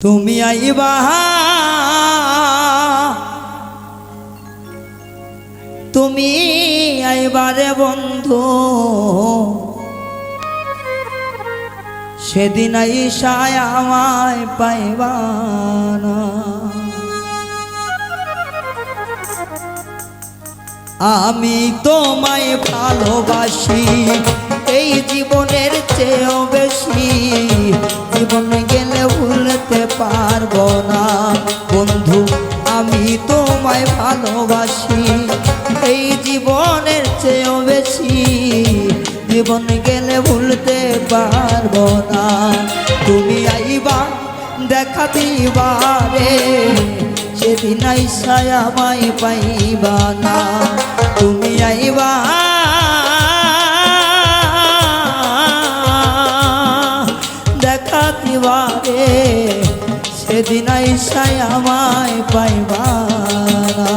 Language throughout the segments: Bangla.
তুমি আইবা তুমি আইবারে বন্ধু সেদিন আইসায় আমায় পাইবা না। আমি তোমায় ভালোবাসি এই জীবনের চেয়েও বেশি, জীবন গেলে ভুলতে পারবো না বন্ধু। আমি তোমায় ভালোবাসি এই জীবনের চেয়েও বেশি, জীবন গেলে ভুলতে পারবো না। তুমি আইবা দেখা দিবারে সেদিন আইসায় আমায় পাইবা না। তুমি আইবা দেখা দিবারে সেদিন আইসায় আমায় পাইবা না।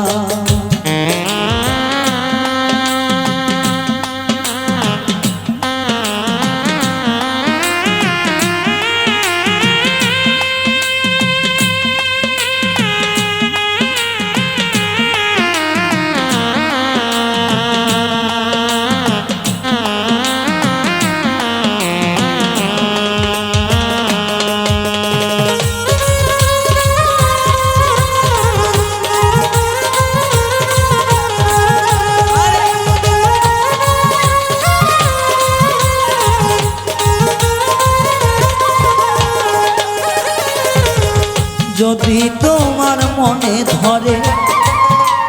যদি তোমার মনে ধরে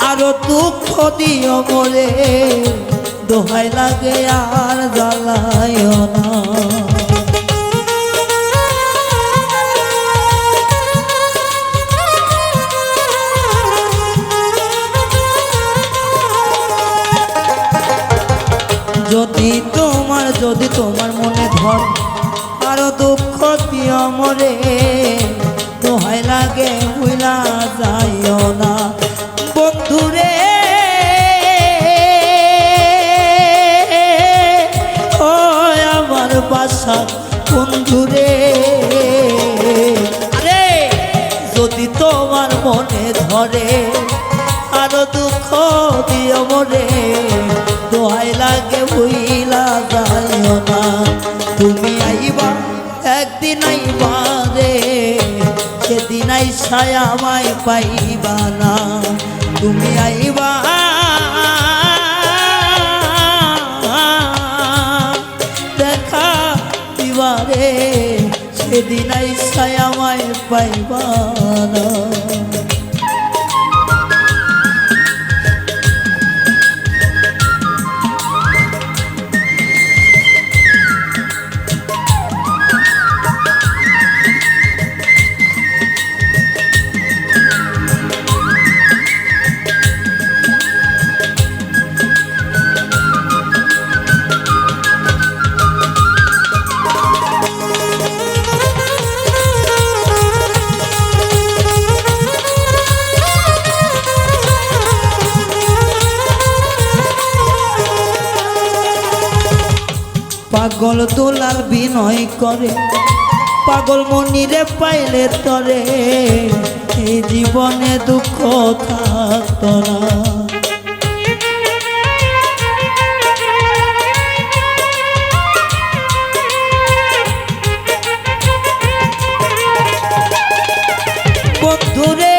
আরো দুঃখ দিও বলে, দোহাই লাগে আর জ্বালায়ও না। যদি তোমার মনে ধরে আরো দুঃখ দিও মরে, দোহাই লাগে ভুলা যাইও না বন্ধুরে। ও আমার বাসা বন্ধুরে, আরে যদি তোমার মনে ধরে আরো দুঃখ দিও মরে, দোহাই লাগে ভুলা যাইও না। তুমি আইবা একদিন আইবা রে সেদিন আইসায় আমায় পাইবা না। তুমি আইবা দেখা দিবারে সেদিন আইসায় আমায় পাইবা না। পাগল দোলাল বিনয় করে পাগল মনিরে পাইলে তরে, এই জীবনে দুঃখ থাকত না। বন্ধুরে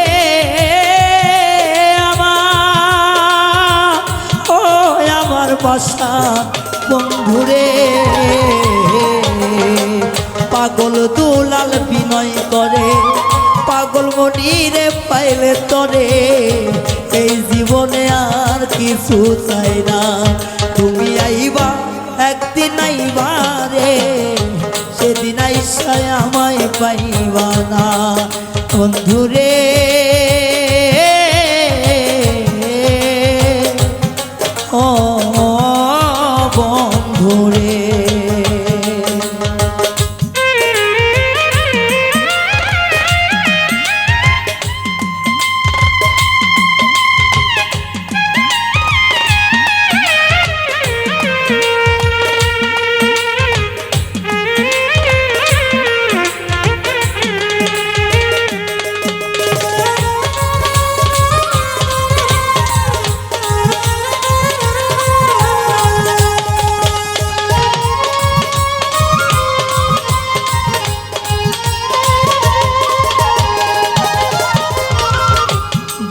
আমার বাসা বন্ধুরে, পাগল দুলাল বিনয় করে পাগল মনিরে পাইলে তরে, এই জীবনে আর কিছু চাই না। তুমি আইবা একদিন আইবা রে সেদিন আইসায় আমায় পাইবা না বন্ধুরে। ও বন্ধুরে,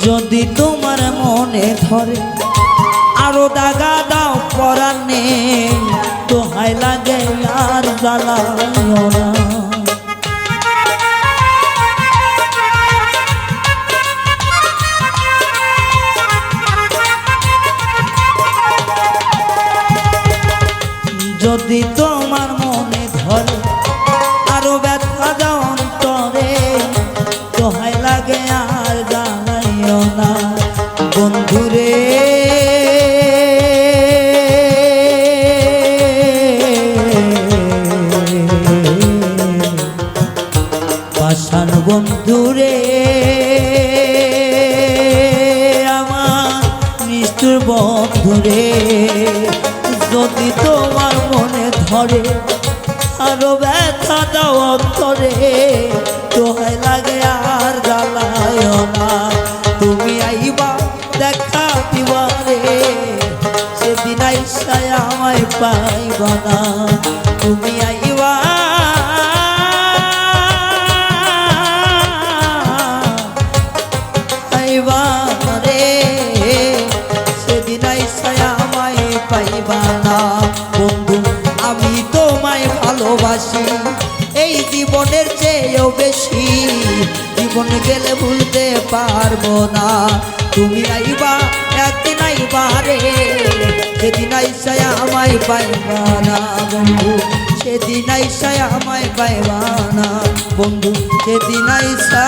যদি তোমার মনে ধরে আরো দাগা দাও পরানে, দোহাই লাগে আর জ্বালাইও না। যদি তোমার মনে ধরে আরো ব্যথা দাও অন্তরে, দোহাই লাগে আর জ্বালাইও না। বন্ধুরে পাষাণ বন্ধুরে, আমার নিষ্ঠুর বন্ধুরে, যদি তোমার মনে ধরে আরো ব্যথা দাও অন্তরে, দোহাই লাগে আর জ্বালাইও না। তুমি আইবা দেখা দিবারে, সেদিন আইসায় আমায় পাইবা না। তুমি আইবা রে, সেদিন আইসায় আমায় পাইবা না। বন্ধু আমি তোমায় ভালোবাসি এই জীবনের চেয়েও বেশি, জীবন গেলে ভুলতে পারবো না। তুমি আইবা একদিন আইবা রে, সেদিন আইসায় আমায় পাইবা না। বন্ধু সেদিন আইসায় আমায় পাইবা না। বন্ধু সেদিন আইসা